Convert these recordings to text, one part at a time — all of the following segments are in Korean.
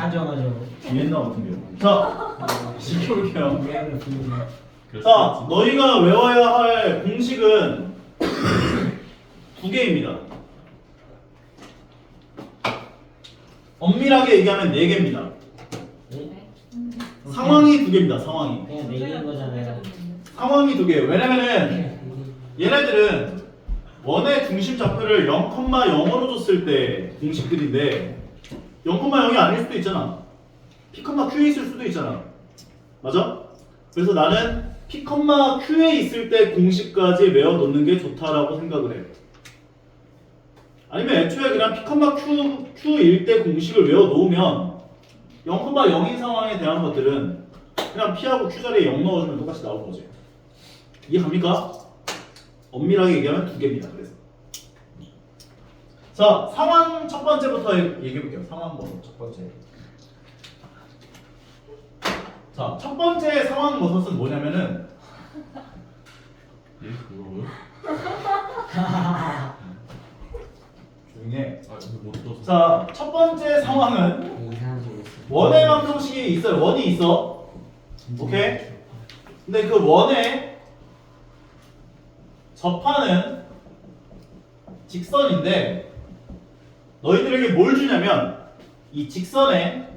가져가죠. 비엔나 같은 경우. 자, 시켜볼게요. 왜 그러냐? 자, 너희가 외워야 할 공식은 두 개입니다. 엄밀하게 얘기하면 네 개입니다. 상황이 두 개입니다. 상황이. 그냥 내리는 거잖아요. 상황이 두 개예요. 왜냐면은 얘네들은 원의 중심 좌표를 0,0으로 줬을 때 공식들인데 0,0이 아닐 수도 있잖아. P,Q에 있을 수도 있잖아. 맞아? 그래서 나는 P,Q에 있을 때 공식까지 외워놓는 게 좋다라고 생각을 해요. 아니면 애초에 그냥 P,Q일 때 공식을 외워놓으면 0,0인 상황에 대한 것들은 그냥 P하고 Q 자리에 0 넣어주면 똑같이 나오는 거지. 이해갑니까? 엄밀하게 얘기하면 두 개입니다. 그래서 자, 상황 첫 번째부터 얘기해볼게요. 상황 버섯 첫 번째. 자, 첫 번째 상황 버섯은 뭐냐면은 그거요? 조용히 해. 아 이거 못 떠서. 자, 첫 번째 상황은 이상한 소리 있어. 원의 방정식이 있어요. 원이 있어. 오케이? 근데 그 원에 접하는 직선인데 너희들에게 뭘 주냐면 이 직선에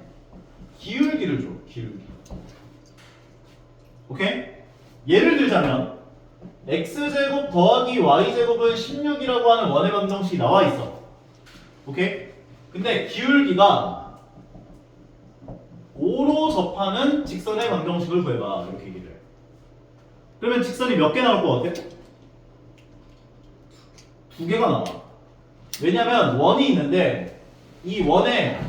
기울기를 줘. 기울기. 오케이? 예를 들자면 x제곱 더하기 y제곱은 16이라고 하는 원의 방정식이 나와 있어. 오케이? 근데 기울기가 5로 접하는 직선의 방정식을 구해봐. 이렇게 얘기를 해. 그러면 직선이 몇 개 나올 것 같아? 두 개가 나와. 왜냐면 원이 있는데 이 원의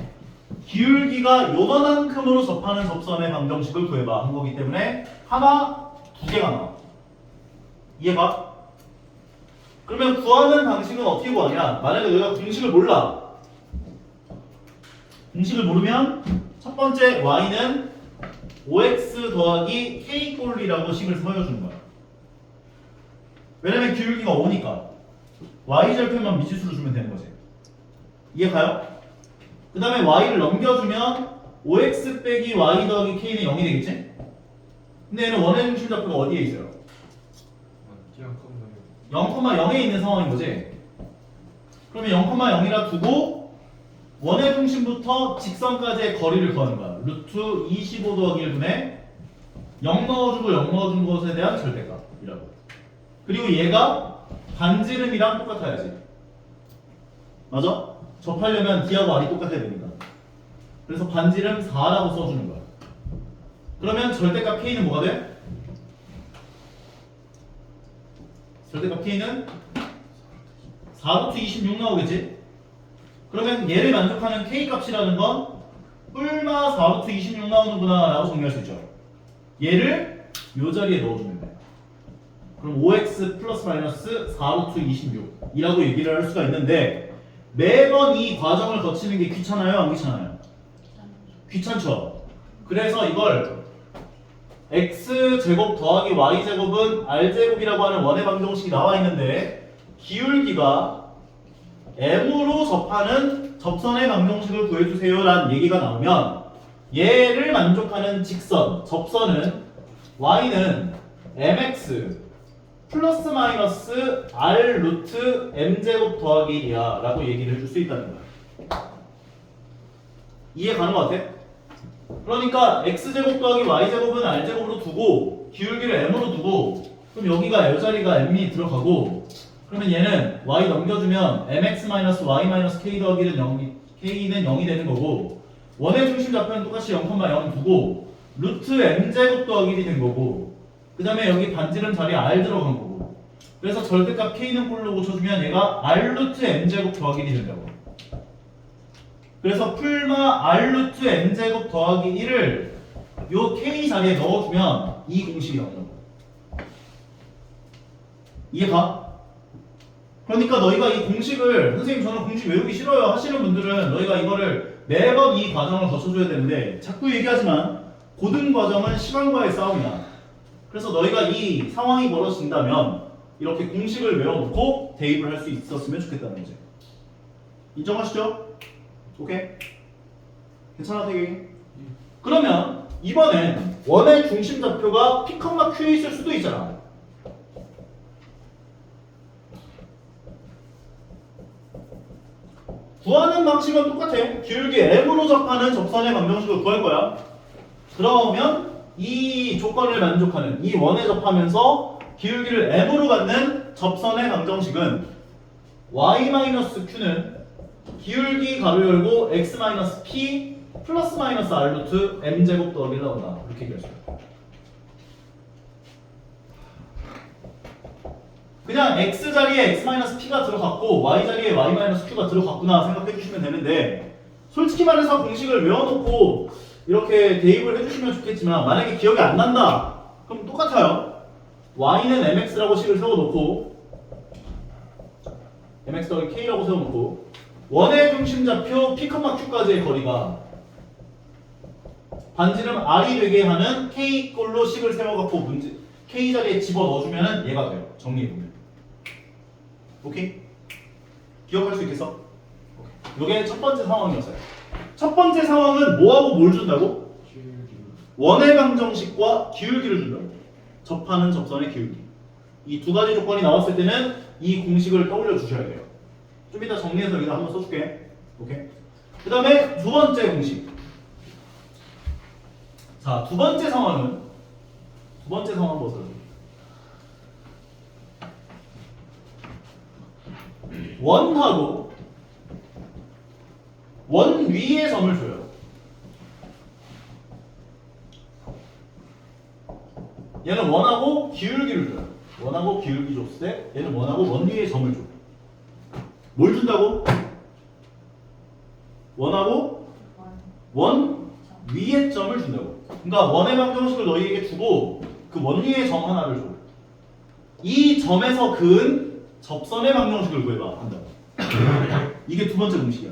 기울기가 요만큼으로 접하는 접선의 방정식을 구해봐 한 거기 때문에 하나, 두 개가 나와. 이해가? 그러면 구하는 방식은 어떻게 구하냐? 만약에 너희가 공식을 몰라. 공식을 모르면 첫 번째 y는 5x 더하기 k 꼴이라고 식을 보여주는 거야. 왜냐면 기울기가 5니까 y절편만 미지수로 주면 되는 거지. 이해가요? 그 다음에 y를 넘겨주면 5x 빼기 y 더하기 k는 0이 되겠지? 근데 얘는 원의 중심 좌표가 어디에 있어요? 0,0에 있는 상황인 거지? 그러면 0,0이라 두고 원의 중심부터 직선까지의 거리를 구하는 거야. 루트 25 더하기 1분의 0 넣어주고 0 넣어준 것에 대한 절대값이라고. 그리고 얘가 반지름이랑 똑같아야지. 맞아? 접하려면 D하고 R이 똑같아야 되니까. 그래서 반지름 4라고 써주는 거야. 그러면 절대값 K는 뭐가 돼? 절대값 K는 4루트 26 나오겠지? 그러면 얘를 만족하는 K값이라는 건 뿔마 4루트 26 나오는구나 라고 정리할 수 있죠. 얘를 요 자리에 넣어주면 돼. 그럼 5x 플러스 마이너스 4루트 26 이라고 얘기를 할 수가 있는데 매번 이 과정을 거치는 게 귀찮아요? 안 귀찮아요? 귀찮죠? 그래서 이걸 x제곱 더하기 y제곱은 r제곱이라고 하는 원의 방정식이 나와 있는데 기울기가 m으로 접하는 접선의 방정식을 구해주세요 라는 얘기가 나오면 얘를 만족하는 직선, 접선은 y는 mx 플러스 마이너스 r 루트 m제곱 더하기 1이야 라고 얘기를 해줄 수 있다는 거야. 이해 가는 것 같아? 그러니까 x제곱 더하기 y제곱은 r제곱으로 두고 기울기를 m으로 두고 그럼 여기가 이 자리가 m이 들어가고 그러면 얘는 y 넘겨주면 mx-y-k 더하기는 0, k는 0이 되는 거고 원의 중심 좌표는 똑같이 0,0 두고 루트 m제곱 더하기 1이 된 거고 그 다음에 여기 반지름 자리에 r 들어간 거고 그래서 절대값 k는 꼴로 고쳐주면 얘가 r 루트 m제곱 더하기 1이 된다고. 그래서 풀마 r 루트 m제곱 더하기 1을 요 k 자리에 넣어주면 이 공식이 나오는 거야. 이해가? 그러니까 너희가 이 공식을 선생님 저는 공식 외우기 싫어요 하시는 분들은 너희가 이거를 매번 이 과정을 거쳐줘야 되는데 자꾸 얘기하지만 고등 과정은 시간과의 싸움이야. 그래서 너희가 이 상황이 벌어진다면 이렇게 공식을 외워놓고 대입을 할 수 있었으면 좋겠다는 거지. 인정하시죠? 오케이? 괜찮아 되게? 그러면 이번엔 원의 중심 좌표가 P, Q에 있을 수도 있잖아. 구하는 방식은 똑같아. 기울기 M으로 접하는 접선의 방정식을 구할 거야. 그러면 이 조건을 만족하는 이 원에 접하면서 기울기를 M으로 갖는 접선의 방정식은 y-q는 기울기 가로 열고 x-p 플러스 마이너스 r 루트 m제곱 더하기 나온다. 이렇게 얘기할 수 있어요. 그냥 x 자리에 x-p가 들어갔고 y 자리에 y-q가 들어갔구나 생각해 주시면 되는데, 솔직히 말해서 공식을 외워놓고 이렇게 대입을 해주시면 좋겠지만 만약에 기억이 안 난다 그럼 똑같아요. y는 mx라고 식을 세워놓고 mx 더하기 k라고 세워놓고 원의 중심 좌표 p, q까지의 거리가 반지름 r이 되게 하는 k 꼴로 식을 세워갖고 문제 k 자리에 집어넣어주면 얘가 돼요. 정리해보면. 오케이? 기억할 수 있겠어? 이게 첫 번째 상황이었어요. 첫 번째 상황은 뭐하고 뭘 준다고? 원의 방정식과 기울기를 준다고. 접하는 접선의 기울기. 이 두 가지 조건이 나왔을 때는 이 공식을 떠올려 주셔야 돼요. 좀 이따 정리해서 여기다 한번 써줄게. 오케이? 그 다음에 두 번째 공식. 자, 두 번째 상황은 보세요. 원하고 원 위에 점을 줘요. 얘는 원하고 기울기를 줘요. 원하고 기울기 줬을 때 얘는 원하고 원 위에 점을 줘. 뭘 준다고? 원하고 원 위에 점을 준다고. 그러니까 원의 방정식을 너희에게 주고 그 원 위에 점 하나를 줘. 이 점에서 그은 접선의 방정식을 구해봐 한다고. 이게 두 번째 공식이야.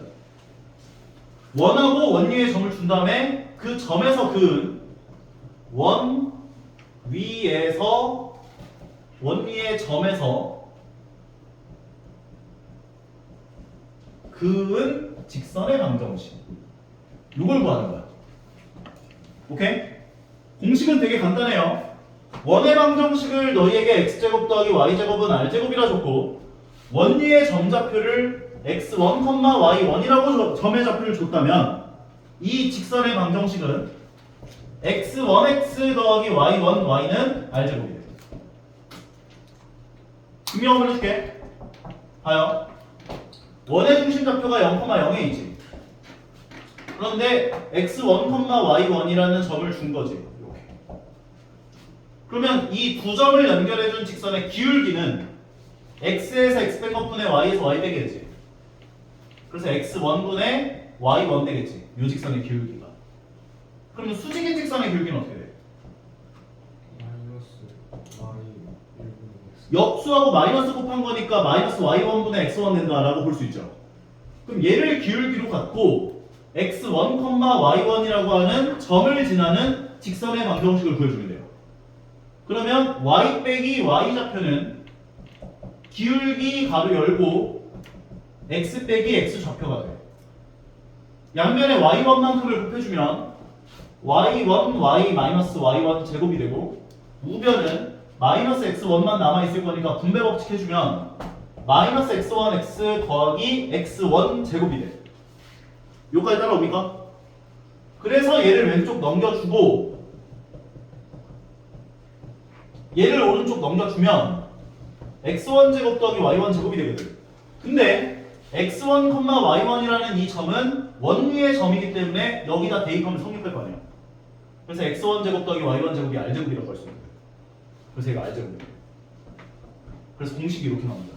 원하고 원 위에 점을 준 다음에 그 점에서 그은 원 위에서 원 위의 점에서 그은 직선의 방정식. 이걸 구하는 거야. 오케이? 공식은 되게 간단해요. 원의 방정식을 너희에게 x제곱 더하기 y제곱은 r제곱이라 줬고 원 위의 점좌표를 x1, y1이라고 점의 좌표를 줬다면 이 직선의 방정식은 x1x 더하기 y1, y는 r제곱이 돼요. 증명을 해줄게. 봐요. 원의 중심 좌표가 0,0에 있지. 그런데 x1, y1이라는 점을 준 거지. 이렇게. 그러면 이 두 점을 연결해준 직선의 기울기는 x에서 x 뺀 것분의 y에서 y 빼게 되지. 그래서 x1분의 y1 되겠지. 이 직선의 기울기가. 그러면 수직인 직선의 기울기는 어떻게 돼? 마이너스 y 1분의 x. 역수하고 마이너스 곱한 거니까 마이너스 y1분의 x1 된다라고 볼 수 있죠. 그럼 얘를 기울기로 갖고 x1, y1이라고 하는 점을 지나는 직선의 방정식을 구해주면 돼요. 그러면 y 빼기 y 좌표는 기울기 가로 열고 x 빼기 x 좌표가 돼요. 양면에 y1만큼을 곱해주면 y1, y 마이너스 y1 제곱이 되고 우변은 마이너스 x1만 남아있을 거니까 분배 법칙 해주면 마이너스 x1, x 더하기 x1 제곱이 돼. 요까지 따라옵니까? 그래서 얘를 왼쪽 넘겨주고 얘를 오른쪽 넘겨주면 x1 제곱 더하기 y1 제곱이 되거든. 근데 x1, y1이라는 이 점은 원 위의 점이기 때문에 여기다 대입하면 성립할 거 아니에요. 그래서 x1 제곱 더하기 y1 제곱이 r 제곱이라고 할 수 있는 거예요. 그래서 얘가 r 제곱이에요. 그래서 공식이 이렇게 나옵니다.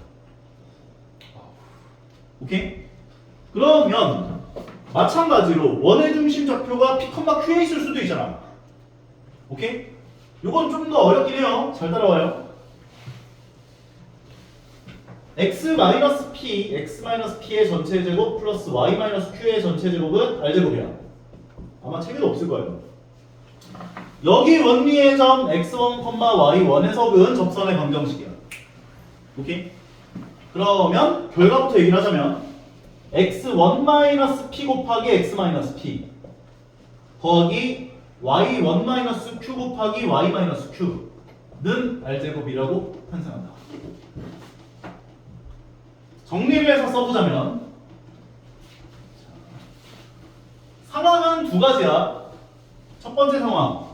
오케이? 그러면 마찬가지로 원의 중심 좌표가 P, Q에 있을 수도 있잖아. 오케이? 요건 좀 더 어렵긴 해요. 잘 따라와요. x-p, x-p의 전체 제곱 플러스 y-q의 전체 제곱은 r제곱이야. 아마 책에도 없을 거예요. 여기 원리의 점 x1, y1에서 그은 접선의 방정식이야. 오케이? 그러면 결과부터 얘기를 하자면 x1-p 곱하기 x-p 더하기 y1-q 곱하기 y-q는 r제곱이라고 환산한다. 정리를 해서 써보자면 상황은 두 가지야. 첫 번째 상황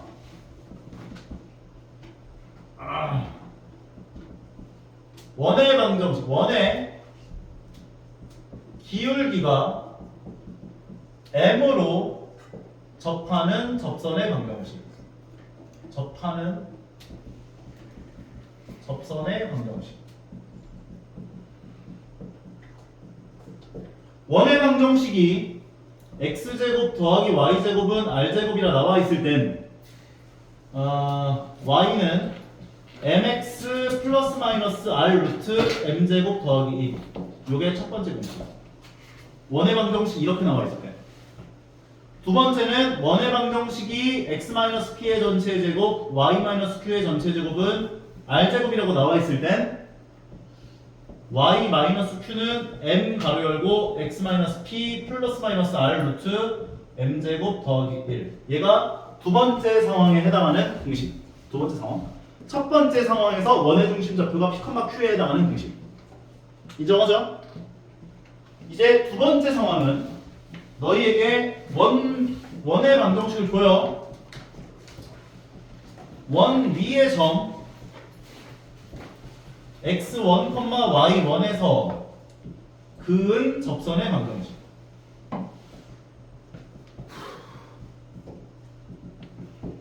원의 방정식, 원의 기울기가 m으로 접하는 접선의 방정식. 접하는 접선의 방정식. 원의 방정식이 x제곱 더하기 y제곱은 r제곱이라 나와 있을 땐 y는 mx 플러스 마이너스 r 루트 m제곱 더하기 1. 요게 첫 번째 공식. 원의 방정식이 이렇게 나와 있을 때. 두 번째는 원의 방정식이 x-p의 전체 제곱, y-q의 전체 제곱은 r제곱이라고 나와 있을 땐 y-q는 m 가로 열고 x-p 플러스 마이너스 r 루트 m제곱 더하기 1. 얘가 두 번째 상황에 해당하는 공식. 두 번째 상황. 첫 번째 상황에서 원의 중심 좌표가 p, q에 해당하는 공식. 인정하죠? 이제 두 번째 상황은 너희에게 원의 방정식을 줘요. 원 위의 점 x1, y1에서 그은 접선의 방정식.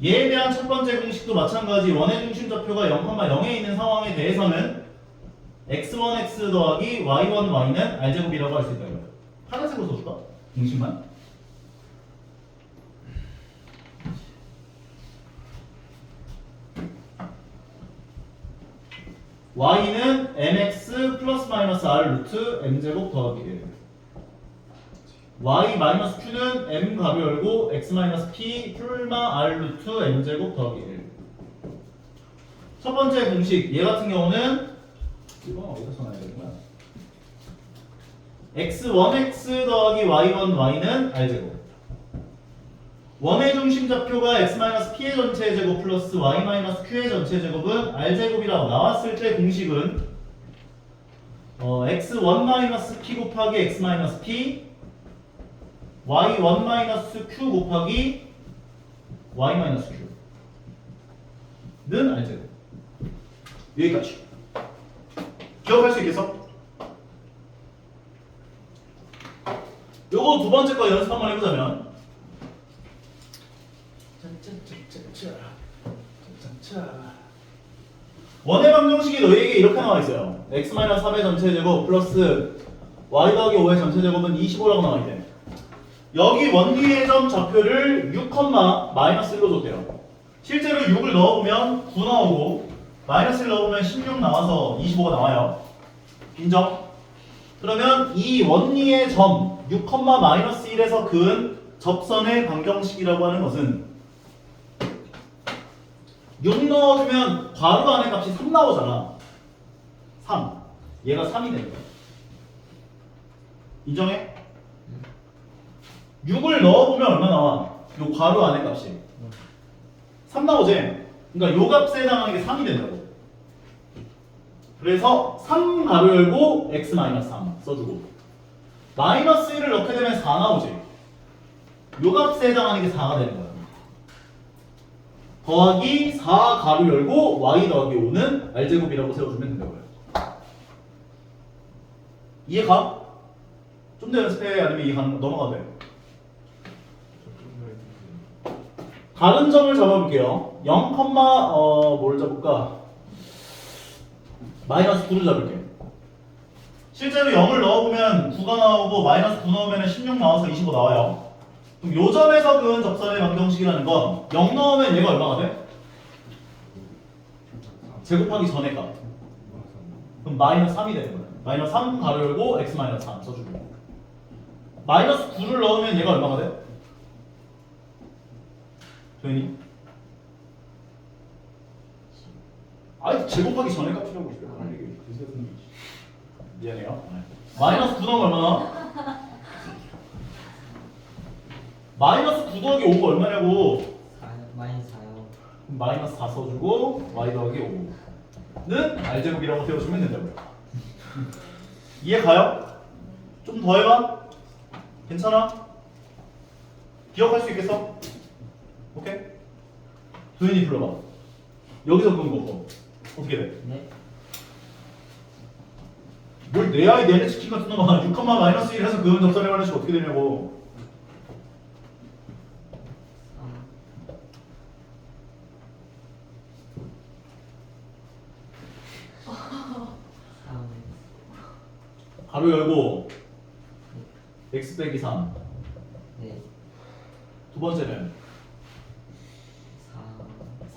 얘에 대한 첫 번째 공식도 마찬가지. 원의 중심 좌표가 0, 0에 있는 상황에 대해서는 x1x 더하기 y1y는 r제곱이라고 할 수 있다. 파란색으로 써줄까? 공식만. y는 mx 플러스 마이너스 r 루트 m제곱 더하기 1. y-q는 m 가로 열고 x-p 풀마 r 루트 m제곱 더하기 1. 첫 번째 공식, 얘 같은 경우는 이건 어디서 써놔야 되구나. x1x 더하기 y1y는 r제곱. 원의 중심 좌표가 x-p의 전체 제곱 플러스 y-q의 전체 제곱은 r제곱이라고 나왔을 때 공식은 x1-p 곱하기 x-p y1-q 곱하기 y-q는 r제곱. 여기까지. 기억할 수 있겠어? 요거 두 번째 거 연습 한번 해보자면 원의 방정식이 너희에게 이렇게 나와 있어요. x-3의 전체 제곱 플러스 y 더하기 5의 전체 제곱은 25라고 나와 있대. 여기 원 위의 점 좌표를 6, -1로 줬대요. 실제로 6을 넣어보면 9 나오고 마이너스를 넣어보면 16 나와서 25가 나와요. 인정? 그러면 이 원리의 점 6, -1에서 그은 접선의 방정식이라고 하는 것은 6 넣어주면 괄호 안의 값이 3 나오잖아. 3. 얘가 3이 되는 거야. 인정해? 6을 넣어보면 얼마 나와? 요 괄호 안의 값이 3 나오지? 그러니까 요 값에 해당하는 게 3이 된다고. 그래서 3 가로 열고 x-3 써주고 마이너스 1을 넣게 되면 4 나오지. 요 값에 해당하는 게 4가 되는 거야. 더하기 4 가로 열고 y 더하기 5는 r제곱이라고 세워주면 된다고요. 이해가? 좀 더 연습해? 아니면 이해 가는 거 넘어가도 돼? 다른 점을 잡아볼게요. 0, 뭘 잡을까? 마이너스 9를 잡을게. 실제로 0을 넣어보면 9가 나오고 마이너스 9 넣으면 16 나와서 25 나와요. 그럼 요 점에서 그은 접선의 방정식이라는 건 0 넣으면 얘가 얼마가 돼? 제곱하기 전의 값. 그럼 마이너스 3이 되는 거야. 마이너스 3 가로 열고 x-3 써주고 마이너스 9를 넣으면 얘가 얼마가 돼? 조현이? 아니 제곱하기 전에 값이라고 있어요. 미안해요. 마이너스 9 넣으면 얼마나? 마이너스 9 더하기 5가 얼마냐고. 4요. 마이너스 4요. 마이너스 4 써주고 y 더하기 5는 r제곱이라고 세워주면 된다고요. 이해 가요? 좀 더 해봐. 괜찮아? 기억할 수 있겠어? 오케이? 도현이 불러봐. 여기서 그은 거고 어떻게 돼? 네. 뭘 내 아이 내내 치킨 같은 놈아 6, 마이너스 1 해서 그은 접선의 관계식 어떻게 되냐고. 3. 가로 열고 x 빼기 3. 네. 두 번째는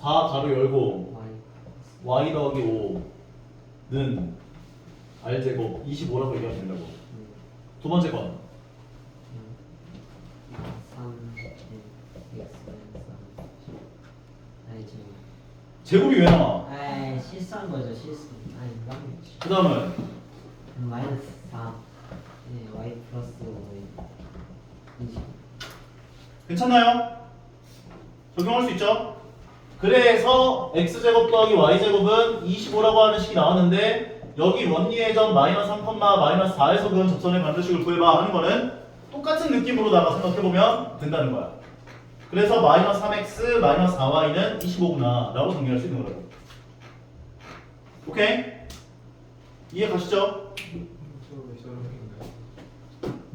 4. 4 가로 열고 Y. y 더하기 5는 r제곱 25라고 얘기하면 된다고. 두 번째 건 3. X. 3. 알죠. 제곱이 왜 나와? 아, 실수한 거죠, 실수. 아니, 깜짝이야. 그 다음은 마이너스 4. 네, Y 플러스 5. 20. 괜찮나요? 적용할 수 있죠? 그래서 x제곱 더하기 y제곱은 25라고 하는 식이 나왔는데 여기 원리의 점 마이너스 3, 마이너스 4에서 그은 접선의 반대식을 구해봐 하는 거는 똑같은 느낌으로다가 생각해보면 된다는 거야. 그래서 마이너스 3x 마이너스 4y는 25구나 라고 정리할 수 있는 거라고. 오케이? 이해 가시죠?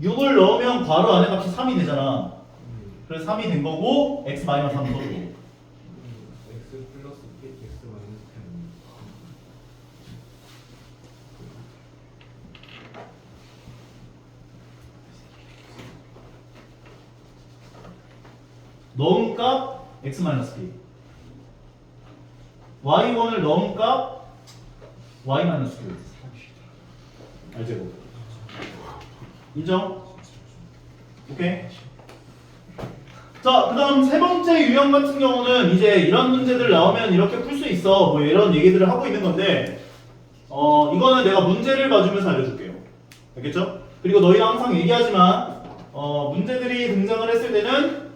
6을 넣으면 괄호 안에 값이 3이 되잖아. 그래서 3이 된 거고 x 마이너스 3 써주고. x 플러스 x 마이너스 10. 넣은 값 x 마이너스 b. y1을 넣은 값 y 마이너스 q. 알제곱. 인정? 오케이. 자, 그 다음 세 번째 유형 같은 경우는 이제 이런 문제들 나오면 이렇게 풀 수 있어. 뭐 이런 얘기들을 하고 있는 건데, 이거는 내가 문제를 봐주면서 알려줄게요. 알겠죠? 그리고 너희랑 항상 얘기하지만, 문제들이 등장을 했을 때는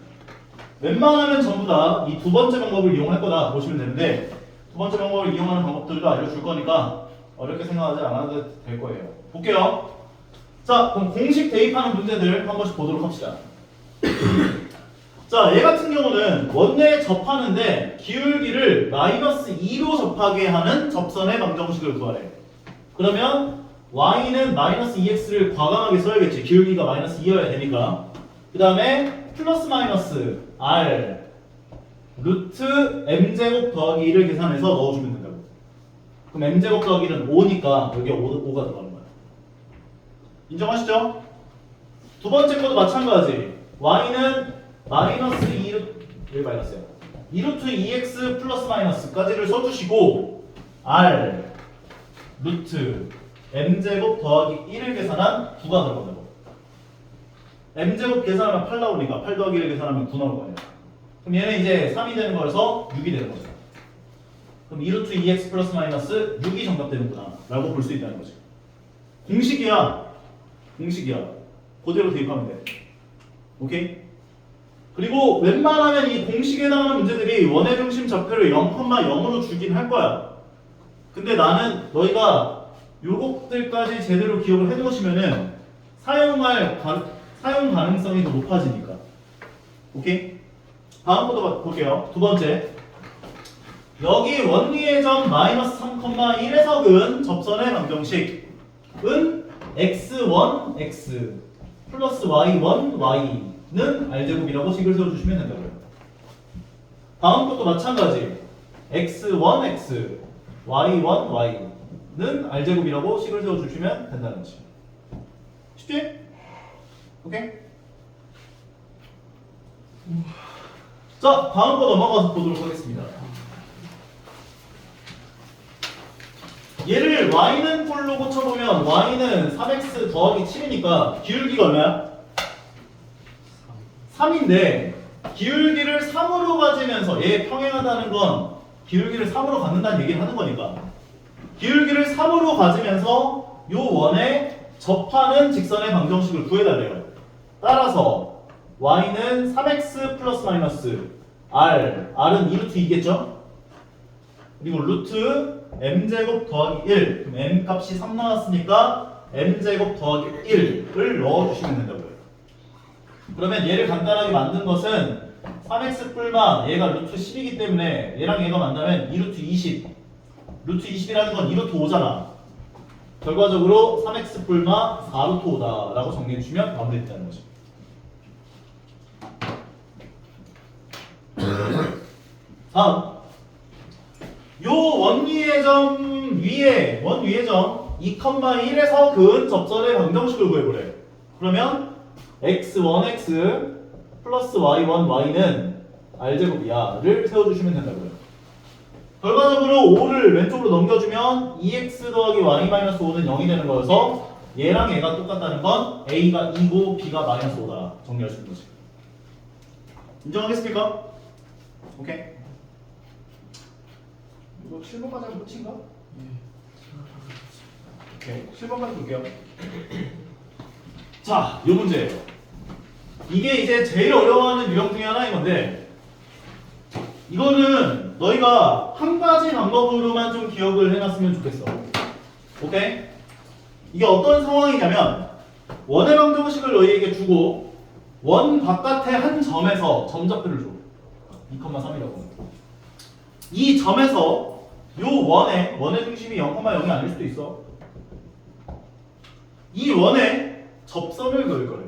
웬만하면 전부 다 이 두 번째 방법을 이용할 거다 보시면 되는데, 두 번째 방법을 이용하는 방법들도 알려줄 거니까 어렵게 생각하지 않아도 될 거예요. 볼게요. 자, 그럼 공식 대입하는 문제들 한 번씩 보도록 합시다. 자, 얘 같은 경우는 원내에 접하는데 기울기를 마이너스 2로 접하게 하는 접선의 방정식을 구하래. 그러면 y는 마이너스 2x를 과감하게 써야겠지. 기울기가 마이너스 2여야 되니까. 그 다음에 플러스 마이너스 r 루트 m제곱 더하기 1을 계산해서 넣어주면 된다고. 그럼 m제곱 더하기 1은 5니까 여기에 5가 들어가는 거야. 인정하시죠? 두 번째 것도 마찬가지. y는 마이너스 2루트, 여기 마이너스야. 2루트 2x 플러스 마이너스까지를 써주시고 r 루트 m제곱 더하기 1을 계산한 9가 들어간다고. m제곱 계산하면 8 나오니까 8 더하기 1을 계산하면 9 나올 거예요. 그럼 얘는 이제 3이 되는 거여서 6이 되는 거죠. 그럼 2루트 2x 플러스 마이너스 6이 정답 되는구나 라고 볼 수 있다는 거지. 공식이야. 공식이야. 그대로 대입하면 돼. 오케이? 그리고 웬만하면 이 공식에 해당하는 문제들이 원의 중심 좌표를 0,0으로 주긴 할 거야. 근데 나는 너희가 요것들까지 제대로 기억을 해놓으시면은 사용 가능성이 더 높아지니까. 오케이? 다음 것도 볼게요. 두 번째. 여기 원리의 점 마이너스 3,1에서 그은 접선의 방정식은 x1, x 플러스 y1, y는 r제곱이라고 식을 세워주시면 된다고요. 다음 것도 마찬가지. x1, x, y1, y는 r제곱이라고 식을 세워주시면 된다는 거지. 쉽지? 오케이? 자, 다음 거 넘어가서 보도록 하겠습니다. 얘를 y는 꼴로 고쳐보면 y는 3x 더하기 7이니까 기울기가 얼마야? 3인데 기울기를 3으로 가지면서 얘 평행하다는 건 기울기를 3으로 갖는다는 얘기를 하는 거니까 기울기를 3으로 가지면서 요 원에 접하는 직선의 방정식을 구해달래요. 따라서 y는 3x 플러스 마이너스 r은 2루트 2겠죠? 그리고 루트 m제곱 더하기 1 그럼 m 값이 3 나왔으니까 m제곱 더하기 1을 넣어주시면 된다고요. 그러면 얘를 간단하게 만든 것은 3x 뿔마 얘가 루트 10이기 때문에 얘랑 얘가 만나면 2루트 20 루트 20이라는 건 2루트 5잖아. 결과적으로 3x 뿔마 4루트 5다 라고 정리해주시면 마무리된다는 거죠. 다음 요 원위의 점 위에 원위의 점 2,1에서 그은 접선의 방정식을 구해보래. 그러면 x1x 플러스 y1 y는 r제곱이야를 세워주시면 된다고요. 결과적으로 5를 왼쪽으로 넘겨주면 2x 더하기 y-5는 0이 되는 거여서 얘랑 얘가 똑같다는 건 a가 2고 b가 마이너스 5다 정리할 수 있는 거지. 인정하겠습니까? 오케이. 이거 7번까지 하면 끝인가? 오케이. 7번까지 볼게요. 자, 이 문제예요. 이게 이제 제일 어려워하는 유형 중에 하나인 건데 이거는 너희가 한 가지 방법으로만 좀 기억을 해놨으면 좋겠어. 오케이? 이게 어떤 상황이냐면 원의 방정식을 너희에게 주고 원 바깥의 한 점에서 점좌표를 줘. 2,3이라고. 이 점에서 요 원의 중심이 0,0이 아닐 수도 있어. 이 원에 접선을 그을 거예요.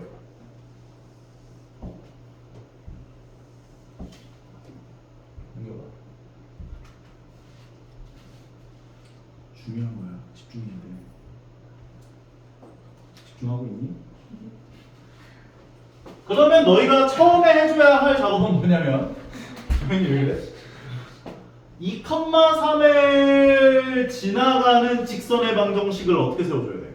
중요한 거야. 집중해야 돼. 집중하고 있니? 그러면 너희가 처음에 해줘야 할 작업은 뭐냐면 조용히 왜 그래? 2,3을 지나가는 직선의 방정식을 어떻게 세워줘야 돼?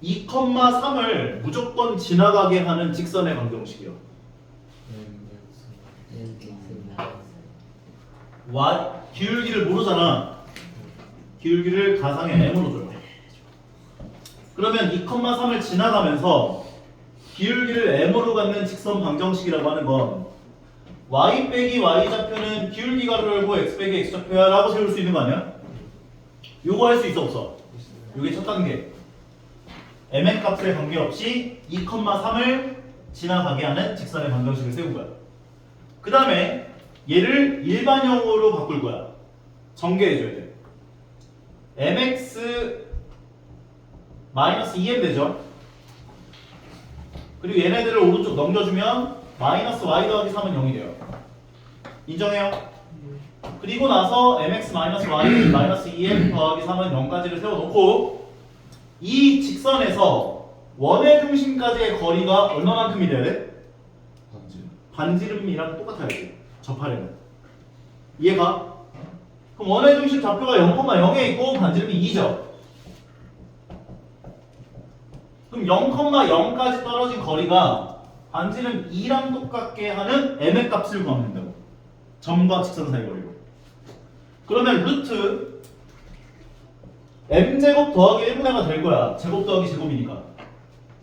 2,3을 무조건 지나가게 하는 직선의 방정식이요. 기울기를 모르잖아. 기울기를 가상의 m으로 줘요. 그러면 2,3을 지나가면서 기울기를 m으로 갖는 직선 방정식이라고 하는 건 y 빼기 y 좌표는 기울기 가로 열고 x 빼기 x 좌표야 라고 세울 수 있는 거 아니야? 요거 할 수 있어 없어? 요게 첫 단계. mn 값에 관계없이 2,3을 지나가게 하는 직선의 방정식을 세운 거야. 그 다음에 얘를 일반형으로 바꿀 거야. 전개해줘야 돼. mx 마이너스 2m 되죠? 그리고 얘네들을 오른쪽 넘겨주면 마이너스 y 더하기 3은 0이 돼요. 인정해요? 그리고 나서 mx 마이너스 y 마이너스 2m 더하기 3은 0까지를 세워놓고 이 직선에서 원의 중심까지의 거리가 얼마만큼이 돼야 돼? 반지름이랑 똑같아야지. 접하려면. 이해가? 그럼 원의 중심 좌표가 0,0에 있고 반지름이 2죠. 그럼 0,0까지 떨어진 거리가 반지름 2랑 똑같게 하는 m의 값을 구하면 된다고. 점과 직선 사이 거리로. 그러면 루트 m제곱 더하기 1분의가 될 거야. 제곱 더하기 제곱이니까.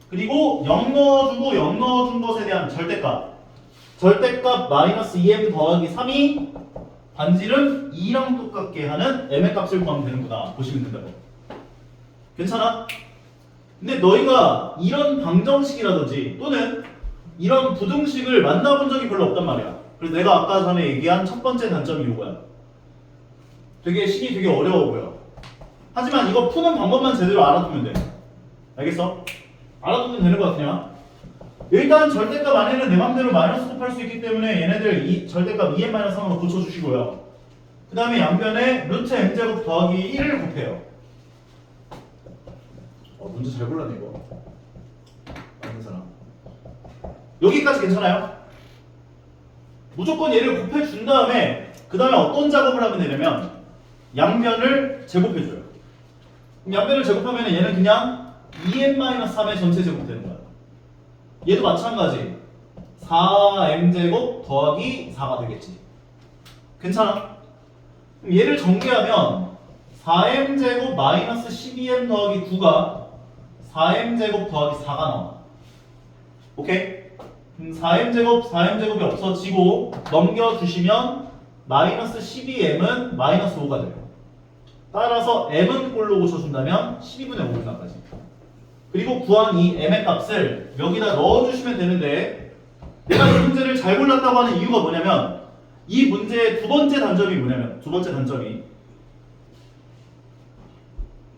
그리고 0 넣어주고 0 넣어준 것에 대한 절대값. 절대값 마이너스 2m 더하기 3이 반지름 2랑 똑같게 하는 m의 값을 구하면 되는구나. 보시면 된다고. 괜찮아? 근데 너희가 이런 방정식이라든지 또는 이런 부등식을 만나본 적이 별로 없단 말이야. 그래서 내가 아까 전에 얘기한 첫 번째 단점이 이거야. 되게 식이 되게 어려워 보여. 하지만 이거 푸는 방법만 제대로 알아두면 돼. 알겠어? 알아두면 되는 거 같냐? 일단 절대값 안에는 내 맘대로 마이너스 곱할 수 있기 때문에 얘네들 이 절대값 2n-3으로 고쳐주시고요. 그 다음에 양변에 루트 m제곱 더하기 1을 곱해요. 문제 잘 골랐네 이거. 맞는 사람. 여기까지 괜찮아요? 무조건 얘를 곱해준 다음에 그 다음에 어떤 작업을 하면 되냐면 양변을 제곱해줘요. 그럼 양변을 제곱하면 얘는 그냥 2n-3의 전체 제곱되는 거야. 얘도 마찬가지 4m제곱 더하기 4가 되겠지. 괜찮아? 그럼 얘를 전개하면 4m제곱 마이너스 12m 더하기 9가 4m제곱 더하기 4가 나와. 오케이? 4m제곱이 없어지고 넘겨주시면 마이너스 12m은 마이너스 5가 돼요. 따라서 m은 꼴로 고쳐준다면 12분의 5분까지. 그리고 구한 이 m의 값을 여기다 넣어주시면 되는데, 내가 이 문제를 잘 골랐다고 하는 이유가 뭐냐면, 이 문제의 두 번째 단점이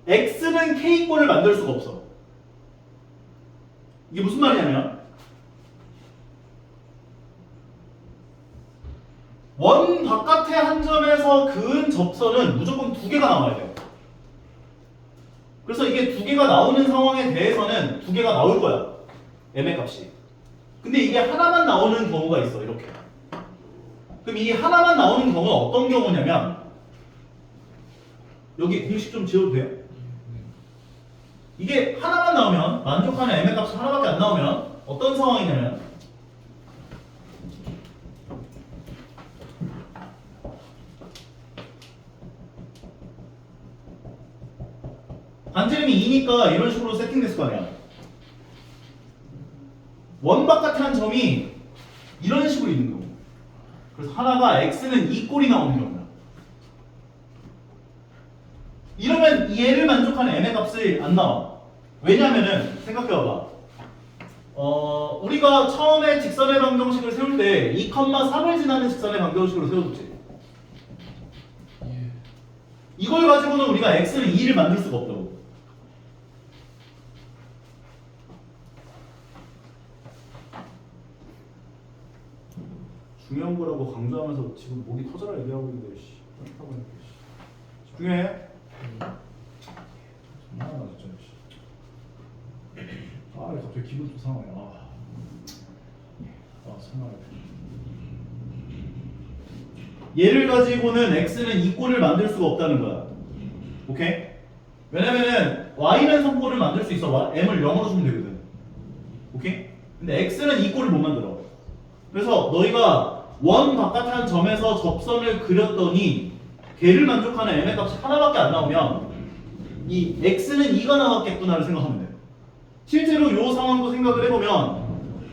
x는 k꼴을 만들 수가 없어. 이게 무슨 말이냐면, 원 바깥의 한 점에서 그은 접선은 무조건 두 개가 나와야 돼요. 그래서 이게 두 개가 나오는 상황에 대해서는 두 개가 나올 거야, m의 값이. 근데 이게 하나만 나오는 경우가 있어, 이렇게. 그럼 이 하나만 나오는 경우는 어떤 경우냐면, 여기 공식 좀 지워도 돼요? 이게 하나만 나오면, 만족하는 m의 값이 하나밖에 안 나오면 어떤 상황이냐면, 반지름이 2니까 이런 식으로 세팅됐을 거 아니야. 원 바깥의 한 점이 이런 식으로 있는 거고, 그래서 하나가 x는 2꼴이 나오는 경우야. 이러면 얘를 만족하는 m의 값이 안 나와. 왜냐면은 생각해봐봐. 우리가 처음에 직선의 방정식을 세울 때 2,3을 지나는 직선의 방정식으로 세워줬지. 이걸 가지고는 우리가 x는 2를 만들 수가 없다고. 중요한 거라고 강조하면서 지금 목이 터져라 얘기하고 있는데, 씨. 하고 있는데, 씨. 집중해. 정말 나 진짜, 씨. 아, 갑자기 기분 좀 상하네. 상하네. 얘를 가지고는 x는 2꼴을 만들 수가 없다는 거야. 오케이? 왜냐면은 y는 3꼴을 만들 수 있어. m을 0으로 주면 되거든. 오케이? 근데 x는 2꼴을 못 만들어. 그래서 너희가 원 바깥 한 점에서 접선을 그렸더니 걔를 만족하는 m의 값이 하나밖에 안 나오면 이 x는 2가 나왔겠구나를 생각하면 돼. 실제로 이 상황도 생각을 해보면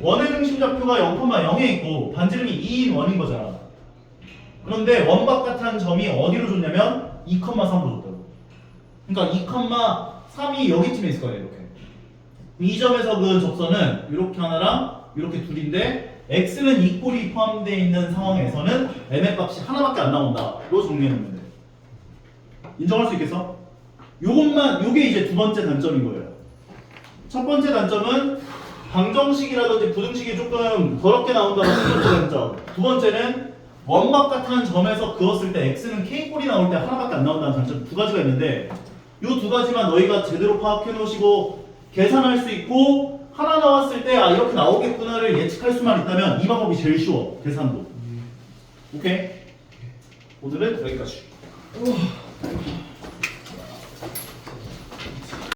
원의 중심좌표가 0,0에 있고 반지름이 2인 원인 거잖아. 그런데 원 바깥 한 점이 어디로 줬냐면 2,3으로 줬다고. 그러니까 2,3이 여기쯤에 있을 거야, 이렇게. 이 점에서 그 접선은 이렇게 하나랑 이렇게 둘인데, x는 2꼴이 포함되어 있는 상황에서는 m의 값이 하나밖에 안 나온다로 정리해놓으면 돼. 인정할 수 있겠어? 요게 이제 두 번째 단점인 거예요. 첫 번째 단점은 방정식이라든지 부등식이 조금 더럽게 나온다는 첫 번째 단점. 두 번째는 원 바깥한 점에서 그었을 때 x는 k꼴이 나올 때 하나밖에 안 나온다는 단점, 두 가지가 있는데, 요 두 가지만 너희가 제대로 파악해 놓으시고 계산할 수 있고, 하나 나왔을 때 이렇게 나오겠구나를 예측할 수만 있다면 이 방법이 제일 쉬워, 계산도. 오케이? 오늘은 여기까지.